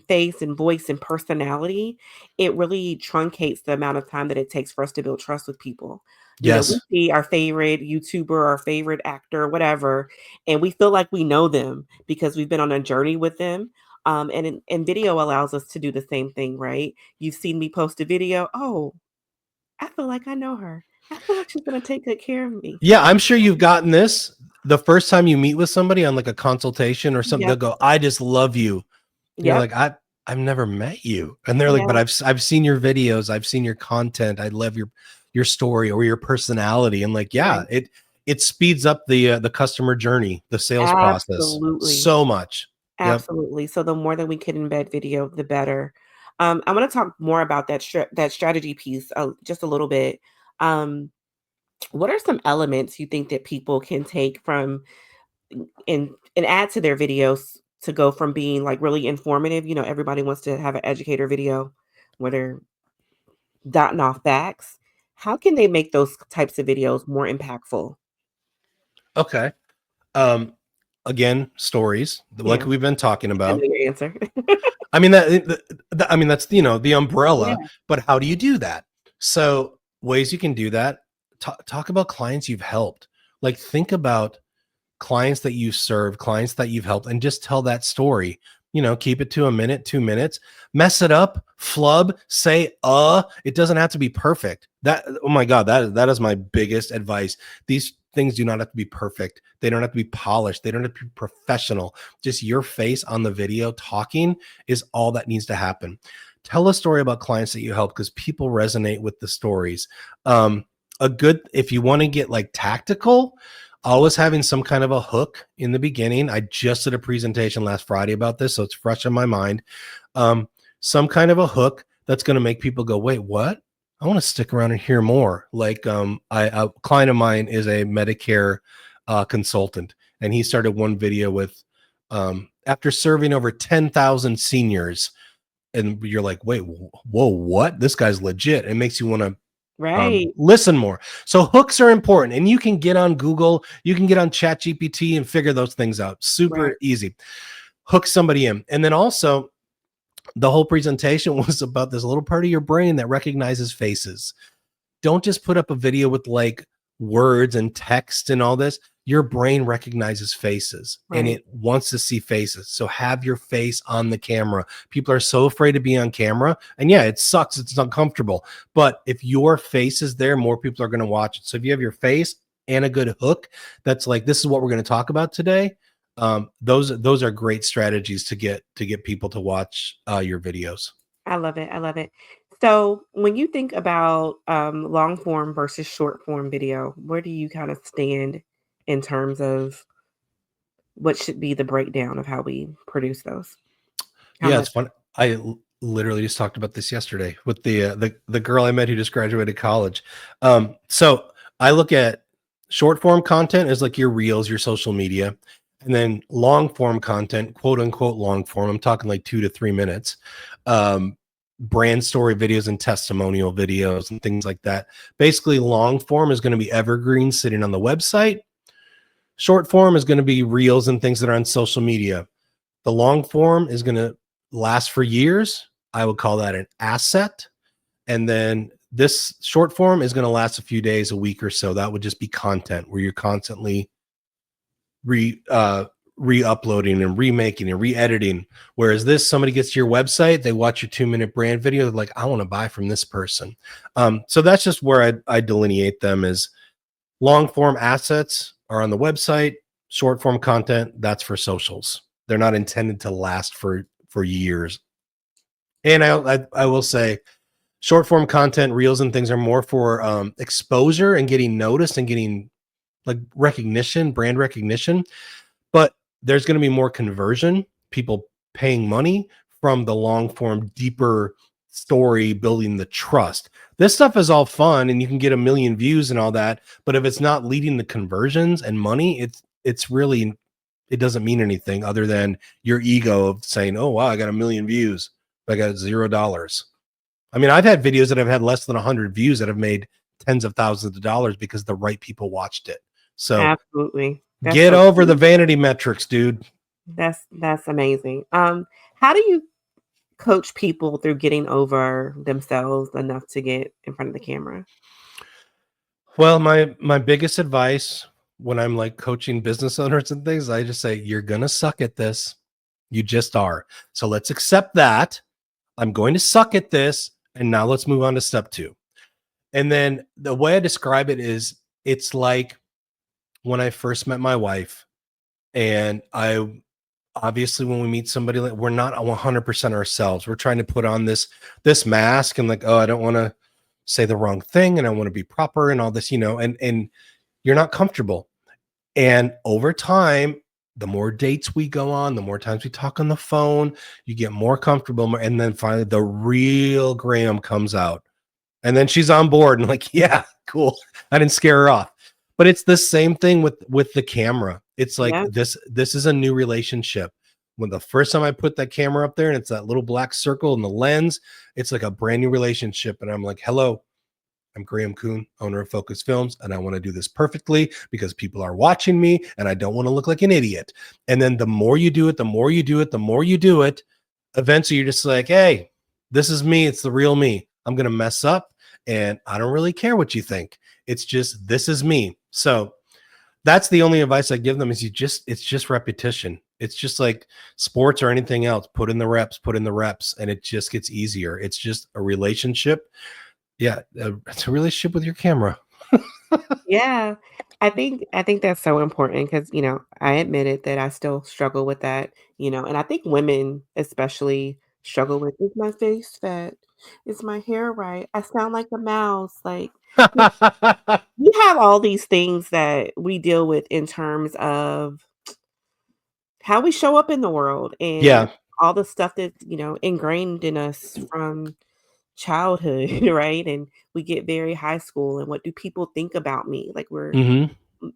face and voice and personality, it really truncates the amount of time that it takes for us to build trust with people. We Yes. see our favorite YouTuber, our favorite actor, whatever, and we feel like we know them because we've been on a journey with them. And video allows us to do the same thing, right? You've seen me post a video. Oh, I feel like I know her. I feel like she's gonna take good care of me. Yeah, I'm sure you've gotten this. The first time you meet with somebody on like a consultation or something, they'll Yep, go, "I just love you." And you're yep, like, I've never met you. And they're like, yeah, "But I've seen your videos, I've seen your content. I love your story or your personality." And like, yeah, right. it speeds up the customer journey, the sales process Absolutely, so much. Yep. absolutely. So the more that we can embed video, the better. I wanna talk more about that strategy piece, just a little bit. Um, what are some elements you think that people can take from and add to their videos to go from being, like, really informative? Everybody wants to have an educator video where they're dotting off facts. How can they make those types of videos more impactful? Okay. Um, Again, stories like Yeah, we've been talking I know about. your answer. I mean I mean that's the umbrella, Yeah, but how do you do that? So ways you can do that. Talk about clients you've helped. Like think about clients that you serve, clients that you've helped, and just tell that story. keep it to a minute, 2 minutes, mess it up, flub, say, it doesn't have to be perfect. Oh my God, that is my biggest advice. These things do not have to be perfect. They don't have to be polished. They don't have to be professional. Just your face on the video talking is all that needs to happen. Tell a story about clients that you help, because people resonate with the stories. If you want to get like tactical, always having some kind of a hook in the beginning. I just did a presentation last Friday about this, so it's fresh in my mind. Some kind of a hook that's going to make people go, wait, what? I want to stick around and hear more. Like a client of mine is a Medicare consultant, and he started one video with after serving over 10,000 seniors, and you're like, wait, whoa, what? This guy's legit. It makes you want to Right. listen more. So hooks are important, and you can get on Google, you can get on Chat GPT and figure those things out. Super easy. Hook somebody in. And then also the whole presentation was about this little part of your brain that recognizes faces. Don't just put up a video with like words and text and all this. Your brain recognizes faces and it wants to see faces. So have your face on the camera. People are so afraid to be on camera. And yeah, it sucks. It's uncomfortable. But if your face is there, more people are going to watch it. So if you have your face and a good hook, that's like, this is what we're going to talk about today. Those are great strategies to get people to watch your videos. I love it. I love it. So when you think about long form versus short form video, where do you kind of stand in terms of what should be the breakdown of how we produce those? How Yeah, much? it's fun. Literally just talked about this yesterday with the girl I met who just graduated college. So I look at short form content as like your reels, your social media, and then long form content, quote unquote long form. I'm talking like 2 to 3 minutes. Brand story videos and testimonial videos and things like that. Basically, long form is going to be evergreen sitting on the website. Short form is going to be reels and things that are on social media. The long form is going to last for years. I would call that an asset. And then this short form is going to last a few days, a week or so. That would just be content where you're constantly re-uploading and remaking and re-editing. Whereas this, somebody gets to your website, they watch your 2-minute brand video, they're like, I want to buy from this person. So that's just where I delineate them as long form assets are on the website, short form content, that's for socials. They're not intended to last for years. And I will say short form content, reels and things are more for exposure and getting noticed and getting like recognition, brand recognition. But there's going to be more conversion, people paying money from the long form, deeper story, building the trust. This stuff is all fun and you can get 1 million views and all that. But if it's not leading the conversions and money, it's really, it doesn't mean anything other than your ego of saying, oh, wow, I got 1 million views. I got $0. I mean, I've had videos that have had less than 100 views that have made tens of thousands of dollars because the right people watched it. So Absolutely. That's get so over true. the vanity metrics, dude. That's amazing. How do you coach people through getting over themselves enough to get in front of the camera? Well, my biggest advice when I'm like coaching business owners and things, I just say, you're going to suck at this. You just are. So let's accept that. I'm going to suck at this. And now let's move on to step 2. And then the way I describe it is it's like when I first met my wife, and I obviously when we meet somebody, like, we're not 100% ourselves. We're trying to put on this mask and like, oh, I don't want to say the wrong thing and I want to be proper and all this, and you're not comfortable. And over time, the more dates we go on, the more times we talk on the phone, you get more comfortable. And then finally the real Graham comes out. And then she's on board and like, yeah, cool. I didn't scare her off. But it's the same thing with the camera. It's like Yeah. this is a new relationship. When the first time I put that camera up there and it's that little black circle in the lens, it's like a brand new relationship. And I'm like, hello, I'm Graham Kuhn, owner of Focus Films, and I want to do this perfectly because people are watching me and I don't want to look like an idiot. And then the more you do it, the more you do it, the more you do it, eventually you're just like, hey, this is me. It's the real me. I'm going to mess up and I don't really care what you think. It's just, this is me. So that's the only advice I give them is it's just repetition. It's just like sports or anything else. Put in the reps, and it just gets easier. It's just a relationship. Yeah, it's a relationship with your camera. Yeah. I think that's so important because, I admitted that I still struggle with that, and I think women especially struggle with, is my face fat? Is my hair right? I sound like a mouse. Like, we we have all these things that we deal with in terms of how we show up in the world and Yeah. all the stuff that's, ingrained in us from childhood, right? And we get very high school and what do people think about me? Like Hmm.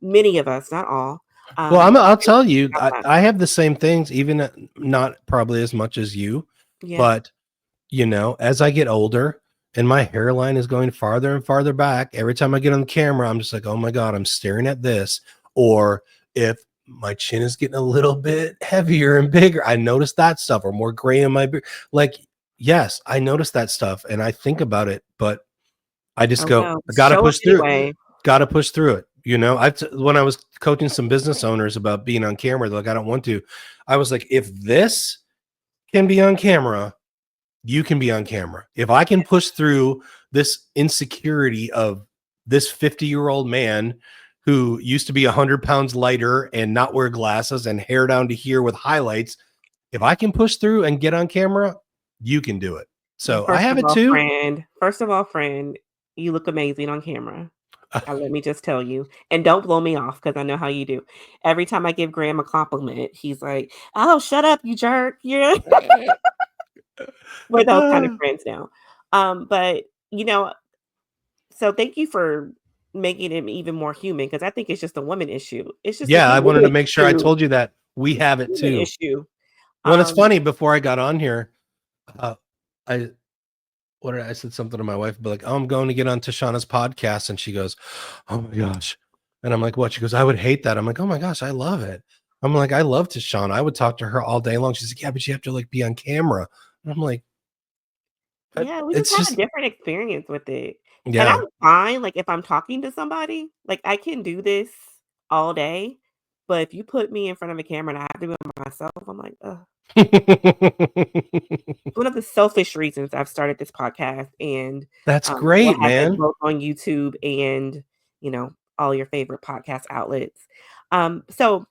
many of us, not all. Well, Get I'll very tell you, about that. I have the same things, even not probably as much as you, Yeah. but as I get older and my hairline is going farther and farther back, every time I get on the camera, I'm just like, oh my God, I'm staring at this. Or if my chin is getting a little bit heavier and bigger, I notice that stuff, or more gray in my beard. Like, yes, I notice that stuff and I think about it, but I just Oh go, well. I gotta Show up push through it. anyway. Gotta push through it. When I was coaching some business owners about being on camera, they're like, I don't want to. I was like, if this can be on camera, you can be on camera. If I can push through this insecurity of this 50-year-old man who used to be 100 pounds lighter and not wear glasses and hair down to here with highlights, if I can push through and get on camera, you can do it. Well, So I have it too. first of all, friend, you look amazing on camera. Let me just tell you. And don't blow me off because I know how you do. Every time I give Graham a compliment, he's like, "Oh, shut up, you jerk." Yeah. We're those kind of friends now. But so thank you for making him even more human because I think it's just a woman issue. It's just a Yeah, I human wanted to make sure I issue. told you that we It's a have it human too. issue. Well, it's Um, funny. Before I got on here, uh, I I said something to my wife, be like, "Oh, I'm going to get on Tashana's podcast," and she goes, "Oh my gosh," and I'm like, "What?" She goes, "I would hate that." I'm like, "Oh my gosh, I love it." I'm like, "I love Tashana. I would talk to her all day long." She's like, "Yeah, but you have to like be on camera." And I'm like, yeah, we just "It's have a just different experience with it. And yeah." I'm fine. Like if I'm talking to somebody, like I can do this all day. But if you put me in front of a camera and I have to do it myself, I'm like, ugh. One of the selfish reasons I've started this podcast and That's we'll great, have it man. both on YouTube and, all your favorite podcast outlets. So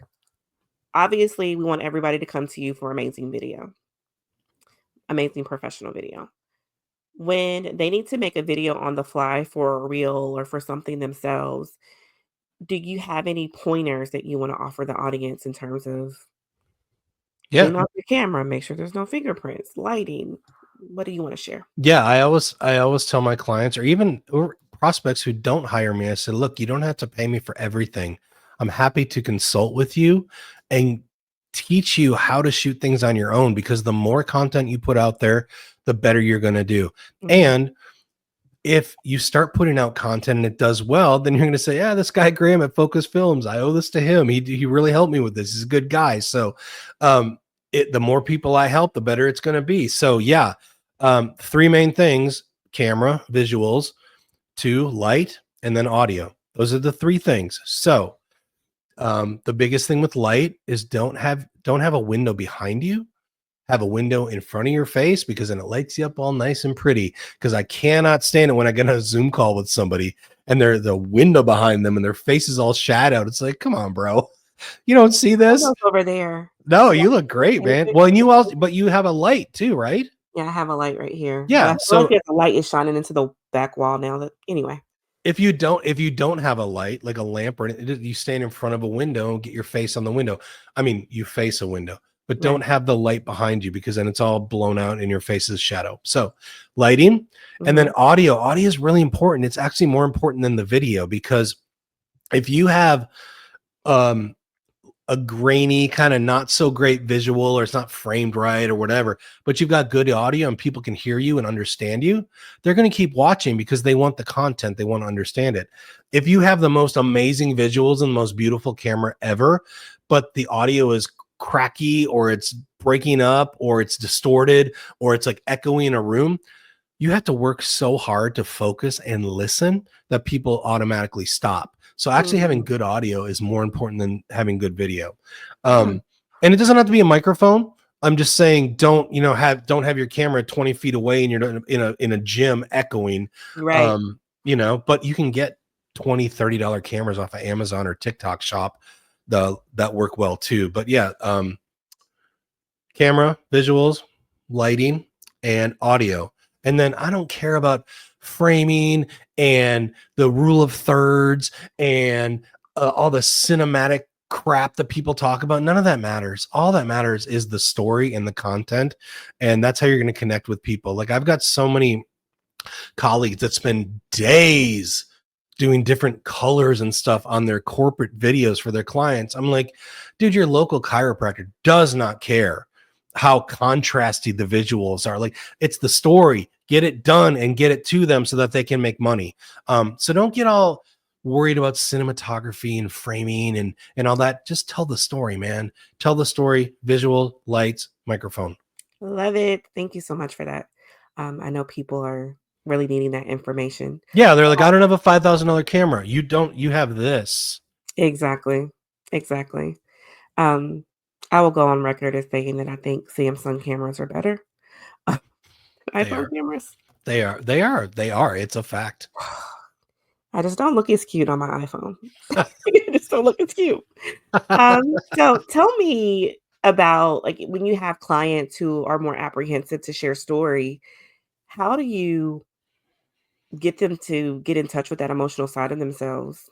obviously we want everybody to come to you for amazing video, amazing professional video. When they need to make a video on the fly for a reel or for something themselves, do you have any pointers that you want to offer the audience in terms of Yeah. clean off your camera, make sure there's no fingerprints, lighting? What do you want to share? Yeah, I always tell my clients or prospects who don't hire me, I said, look, you don't have to pay me for everything. I'm happy to consult with you and teach you how to shoot things on your own, because the more content you put out there, the better you're going to do. Mhm. And if you start putting out content and it does well, then you're going to say, yeah, this guy Graham at Focus Films, I owe this to him. He really helped me with this. He's a good guy. So um, the more people I help, the better it's going to be. So yeah, three main things: camera, visuals, two, light, and then audio. Those are the three things. So the biggest thing with light is don't have a window behind you, have a window in front of your face, because then it lights you up all nice and pretty. Because I cannot stand it when I get on a Zoom call with somebody and they're the window behind them and their face is all shadowed. It's like, come on, bro. You don't see this? Windows over there. No, Yeah, you look great, man. Well, and but you have a light too, right? yeah, I have a light right here, but I Yeah. feel like So there's a light is shining into the back wall now that anyway. if you don't have a light, like a lamp, or you stand in front of a window and get your face on the window. I mean, you face a window, but Right. don't have the light behind you, because then it's all blown out and your face is shadow. So lighting, and then Mhm. audio is really important. It's actually more important than the video, because if you have um a grainy, kind of not so great visual, or it's not framed right or whatever, but you've got good audio and people can hear you and understand you, they're going to keep watching because they want the content, they want to understand it. If you have the most amazing visuals and the most beautiful camera ever, but the audio is cracky, or it's breaking up, or it's distorted, or it's like echoing in a room, you have to work so hard to focus and listen that people automatically stop. So actually having Mhm. good audio is more important than having good video. Yeah. Um, And it doesn't have to be a microphone. I'm just saying, don't have your camera 20 feet away and you're in a gym echoing. Right. But you can get $20-$30 cameras off of Amazon or TikTok shop that work well too. But yeah, camera, visuals, lighting, and audio. And then I don't care about framing and the rule of thirds and all the cinematic crap that people talk about. None of that matters. All that matters is the story and the content. And that's how you're going to connect with people. Like I've got so many colleagues that spend days doing different colors and stuff on their corporate videos for their clients. I'm like, dude, your local chiropractor does not care how contrasty the visuals are. Like, it's the story. Get it done and get it to them so that they can make money. So don't get all worried about cinematography and framing and all that. Just tell the story, man. Tell the story, visual, lights, microphone. Love it. Thank you so much for that. I know people are really needing that information. Yeah, they're like, I don't have a $5,000 camera. You have this. Exactly. Exactly. Um, I will go on record as saying that I think Samsung cameras are better than They iPhone are. cameras. They are. It's a fact. I just don't look as cute on my iPhone. I just don't look as cute. So tell me about like when you have clients who are more apprehensive to share story, how do you get them to get in touch with that emotional side of themselves?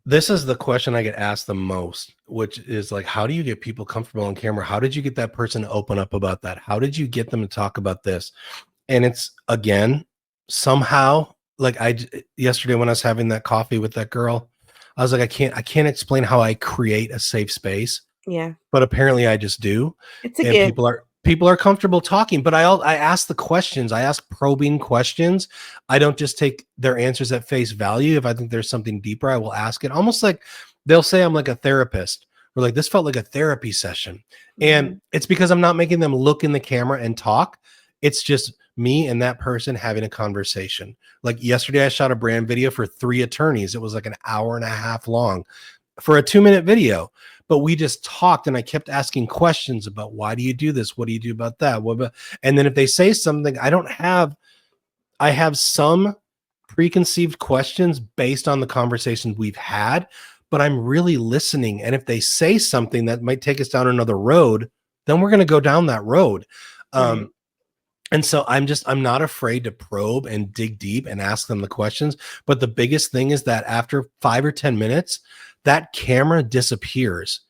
This is the question I get asked the most, which is like, how do you get people comfortable on camera? How did you get that person to open up about that? How did you get them to talk about this? And it's, again, somehow, like yesterday when I was having that coffee with that girl, I was like, I can't explain how I create a safe space, Yeah, but apparently I just do. it's a And gift. people are comfortable talking, but I ask the questions. I ask probing questions. I don't just take their answers at face value. If I think there's something deeper, I will ask it. Almost like they'll say I'm like a therapist. We're like, this felt like a therapy session. And Mhm. it's because I'm not making them look in the camera and talk. It's just me and that person having a conversation. Like yesterday, I shot a brand video for 3 attorneys. It was like an hour and a half long for a 2-minute video, but we just talked and I kept asking questions about why do you do this? What do you do about that? What about, and then if they say something, I have some preconceived questions based on the conversations we've had, but I'm really listening. And if they say something that might take us down another road, then we're going to go down that road. Right. Um, and so I'm not afraid to probe and dig deep and ask them the questions. But the biggest thing is that after 5 or 10 minutes, that camera disappears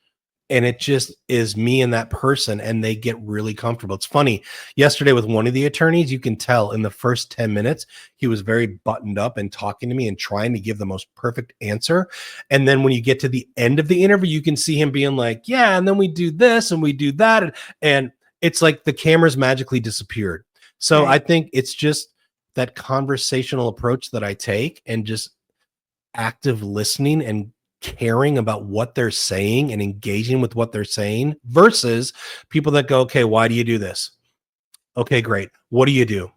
and it just is me and that person and they get really comfortable. It's funny. Yesterday with one of the attorneys, you can tell in the first 10 minutes, he was very buttoned up and talking to me and trying to give the most perfect answer. And then when you get to the end of the interview, you can see him being like, yeah, and then we do this and we do that. And it's like the camera's magically disappeared. So I Right. think it's just that conversational approach that I take and just active listening and caring about what they're saying and engaging with what they're saying versus people that go, okay, why do you do this? Okay, great. What do you do?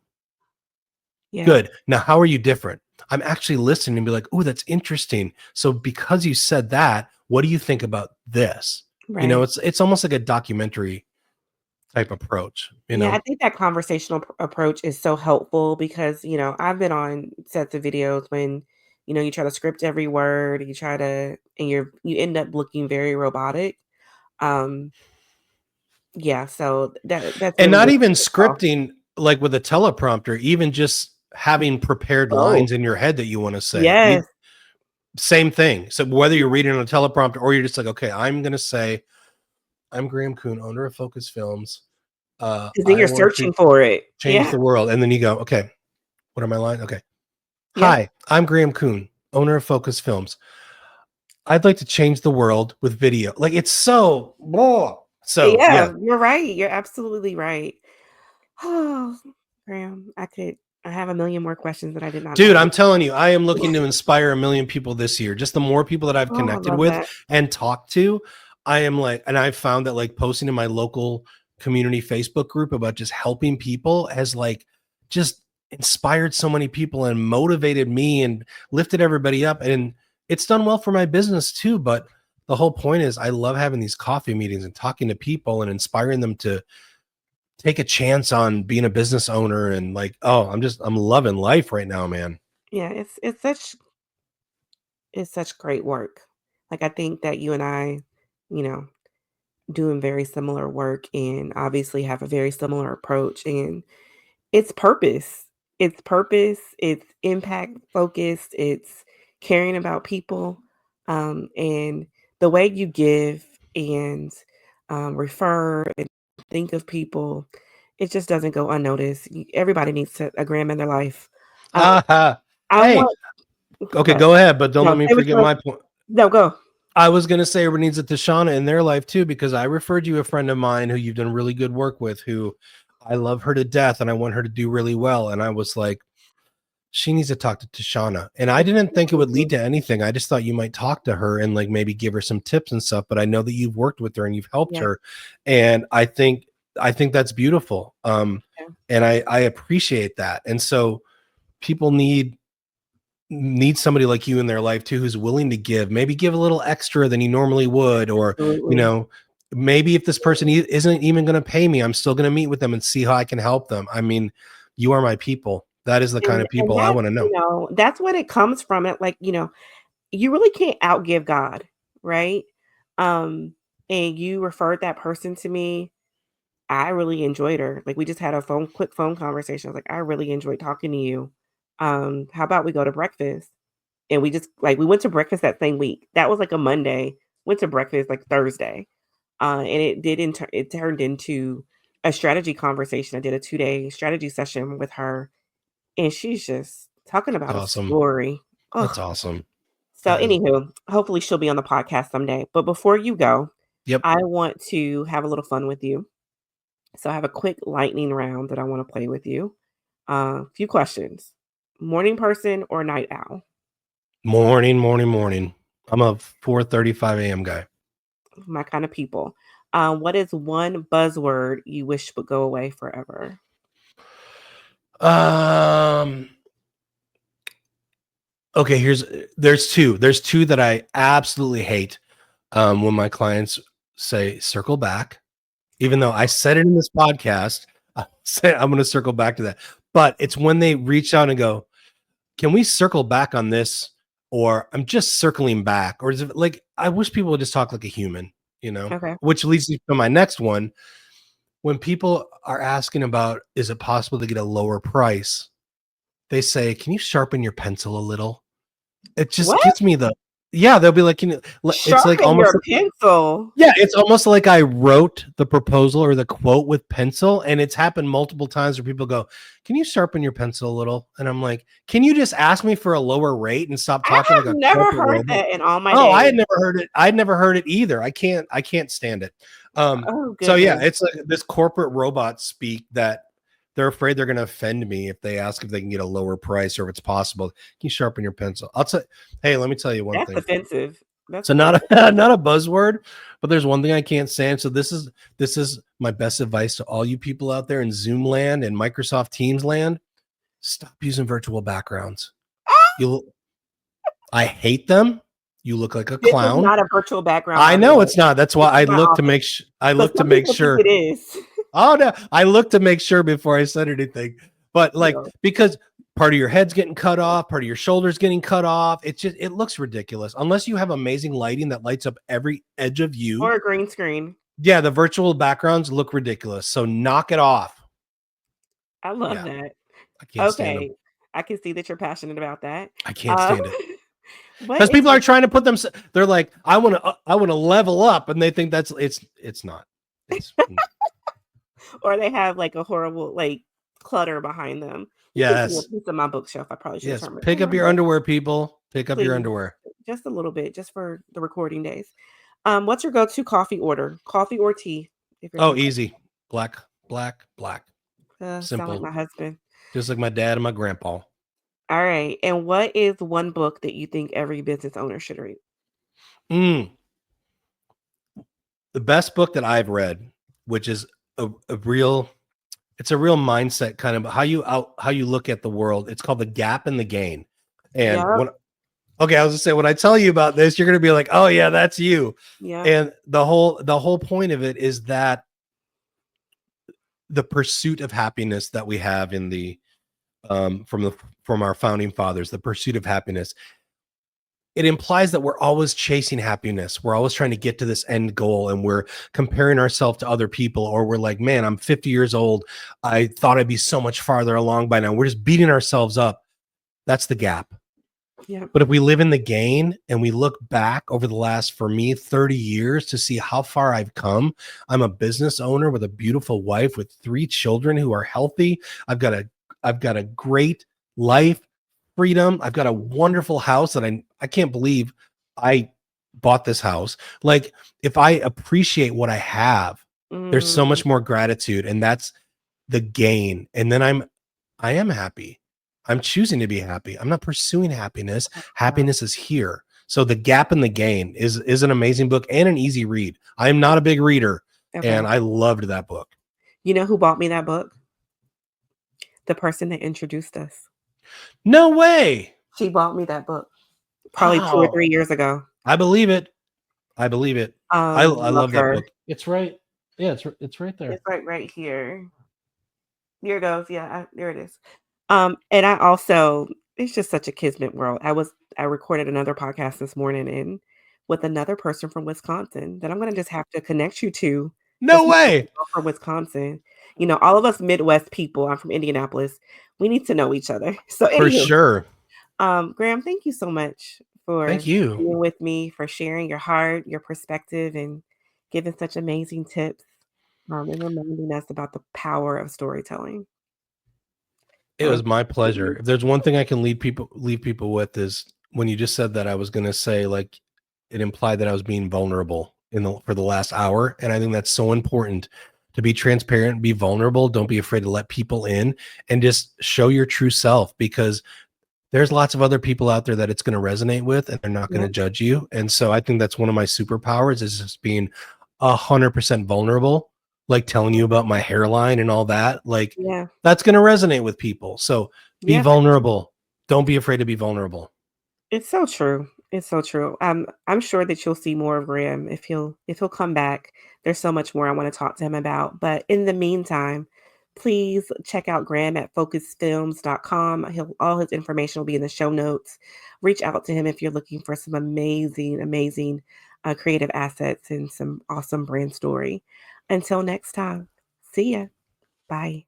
Yeah. Good. Now, how are you different? I'm actually listening and be like, oh, that's interesting. So because you said that, what do you think about this? Right. It's almost like a documentary type approach, Yeah, I think that conversational approach is so helpful because, I've been on sets of videos when, you try to script every word, you try to, and you end up looking very robotic. Um, yeah, so that's and really not good. even scripting like with a teleprompter, even just having prepared Oh, lines in your head that you want to say. yes. Same thing. So whether you're reading on a teleprompter or you're just like, okay, I'm going to say, I'm Graham Kuhn, owner of Focus Films. 'Cause then I you're want to searching for it. change Yeah, the world. And then you go, okay, what are my lines? Okay. yep. Hi, I'm Graham Kuhn, owner of Focus Films. I'd like to change the world with video. Like it's so, whoa. So Yeah, yeah, you're right, you're absolutely right. Oh, Graham, I have a million more questions that I did not know dude, I I'm did. telling you, I am looking to inspire 1 million people this year. Just the more people that I've Oh, I connected love with that. and talked to, I am like, and I've found that like posting in my local community Facebook group about just helping people has like just inspired so many people and motivated me and lifted everybody up. And it's done well for my business too. But the whole point is I love having these coffee meetings and talking to people and inspiring them to take a chance on being a business owner. And like, oh, I'm loving life right now, man. Yeah, it's such great work. Like I think that you and I, you know, doing very similar work and obviously have a very similar approach and it's purpose. It's purpose, it's impact focused, it's caring about people, and the way you give and, refer and think of people, it just doesn't go unnoticed. Everybody needs a Graham in their life. Um, Ah, I hey, want okay, what? go ahead, but don't No, let me say what forget you my point. no, go. I was going to say everyone needs a Tashana in their life too, because I referred you a friend of mine who you've done really good work with, who I love her to death and I want her to do really well. And I was like, she needs to talk to Tashana. And I didn't think it would lead to anything. I just thought you might talk to her and like maybe give her some tips and stuff. But I know that you've worked with her and you've helped Yeah, her. And I think that's beautiful. yeah, And I appreciate that. And so people need somebody like you in their life too, who's willing to maybe give a little extra than you normally would, or, absolutely. maybe if this person isn't even going to pay me, I'm still going to meet with them and see how I can help them. I mean, you are my people. That is the kind of And people I that's, want to know. that's what it comes from it, like, you really can't outgive God, right? Um, and you referred that person to me. I really enjoyed her. Like we just had a quick phone conversation. I was like, I really enjoyed talking to you. How about we go to breakfast? And we just like we went to breakfast that same week. That was like a Monday. Went to breakfast like Thursday. And it turned into a strategy conversation. I did a 2-day strategy session with her, and she's just talking That's about a awesome. story. That's Oh, awesome. so That is. anywho, hopefully she'll be on the podcast someday. But before you go, Yep. I want to have a little fun with you. So I have a quick lightning round that I want to play with you. Few questions. Morning person or night owl? Morning, morning, morning. I'm a 4:35 a.m. guy. My kind of people. What is one buzzword you wish would go away forever? Um, okay, there's two that I absolutely hate. When my clients say circle back, even though I said it in this podcast, I say I'm going to circle back to that. But it's when they reach out and go, can we circle back on this? Or I'm just circling back. Or is it like, I wish people would just talk like a human, Okay. which leads me to my next one. When people are asking about, is it possible to get a lower price? They say, can you sharpen your pencil a little? It just What? gives me yeah, they'll be like, it's like Sharpen almost, your pencil. yeah, it's almost like I wrote the proposal or the quote with pencil, and it's happened multiple times where people go, "Can you sharpen your pencil a little?" And I'm like, "Can you just ask me for a lower rate and stop I talking like have a never corporate heard robot?" that in all my Oh, I days. had never heard it. I'd never heard it either. I can't stand it. Oh So yeah, goodness. it's like this corporate robot speak that they're afraid they're going to offend me if they ask if they can get a lower price or if it's possible. Can you sharpen your pencil? I'll tell. Hey, let me tell you one That's thing. offensive. That's So not offensive. a not a buzzword, but there's one thing I can't stand. So this is my best advice to all you people out there in Zoom land and Microsoft Teams land. Stop using virtual backgrounds. You I hate them. You look like a This is clown. not a virtual background, I by the know way. it's not. That's why This is I my look to office, make I but look to some make people think sure. it is. Oh no, I look to make sure before I said anything. But like, No. because part of your head's getting cut off, part of your shoulders getting cut off. It looks ridiculous unless you have amazing lighting that lights up every edge of you. Or a green screen. Yeah, the virtual backgrounds look ridiculous. So knock it off. I love Yeah, that. I can't stand them. Okay. I can see that you're passionate about that. I can't Um, stand it. what Because is people are trying to put them. They're like, I want to level up, and they think it's not. It's or they have like a horrible like clutter behind them. You can see a yes, piece of my bookshelf. I probably should have yes. turned Pick up my your book. underwear, people. Pick up your Please, underwear. just a little bit, just for the recording days. What's your go-to coffee order? Coffee or tea? If you're Oh, drinking. easy. Black, black, black. Sound like Simple. my husband. Just like my dad and my grandpa. All right. And what is one book that you think every business owner should read? Mm, the best book that I've read, which is a real, it's a real mindset kind of how you look at the world. It's called The Gap and the Gain. And Yep. Okay, I was gonna say when I tell you about this, you're gonna be like, "Oh yeah, that's you." Yeah. And the whole point of it is that the pursuit of happiness that we have in the from our founding fathers, the pursuit of happiness, it implies that we're always chasing happiness. We're always trying to get to this end goal and we're comparing ourselves to other people, or we're like, man, I'm 50 years old. I thought I'd be so much farther along by now. We're just beating ourselves up. That's the gap. Yeah. But if we live in the gain and we look back over the last, for me, 30 years to see how far I've come, I'm a business owner with a beautiful wife with 3 children who are healthy. I've got a great life, freedom. I've got a wonderful house that I can't believe I bought this house. Like, if I appreciate what I have, there's so Mm, much more gratitude, and that's the gain. And then I am happy. I'm choosing to be happy. I'm not pursuing happiness. wow. Happiness is here. So The Gap and the Gain is an amazing book and an easy read. I am not a big reader, Okay. and I loved that book. You know who bought me that book? The person that introduced us. No way. She bought me that book probably 2 or Wow. 3 years ago. I believe it. I believe it. I Love love that her. book. It's right. Yeah, it's right there. It's right here. Here it goes. Yeah, there it is. And I also, it's just such a kismet world. I recorded another podcast this morning and with another person from Wisconsin that I'm gonna just have to connect you to because No he's way. from Wisconsin. You know, all of us Midwest people, I'm from Indianapolis, we need to know each other. So For anywho, sure. Graham, thank you so much Thank for you. being with me, for sharing your heart, your perspective, and giving such amazing tips, and reminding us about the power of storytelling. It So was my pleasure. If there's one thing I can leave people with is when you just said that, I was going to say, like, it implied that I was being vulnerable for the last hour, and I think that's so important to be transparent, be vulnerable, don't be afraid to let people in and just show your true self, because there's lots of other people out there that it's going to resonate with and they're not going yeah, to judge you. And so I think that's one of my superpowers, is just being 100% vulnerable, like telling you about my hairline and all that. Like, yeah, that's going to resonate with people. So be yeah. vulnerable. Don't be afraid to be vulnerable. It's so true. It's so true. I'm sure that you'll see more of Graham if he'll come back. There's so much more I want to talk to him about. But in the meantime, please check out Graham at focusfilms.com. All his information will be in the show notes. Reach out to him if you're looking for some amazing creative assets and some awesome brand story. Until next time, see ya. Bye.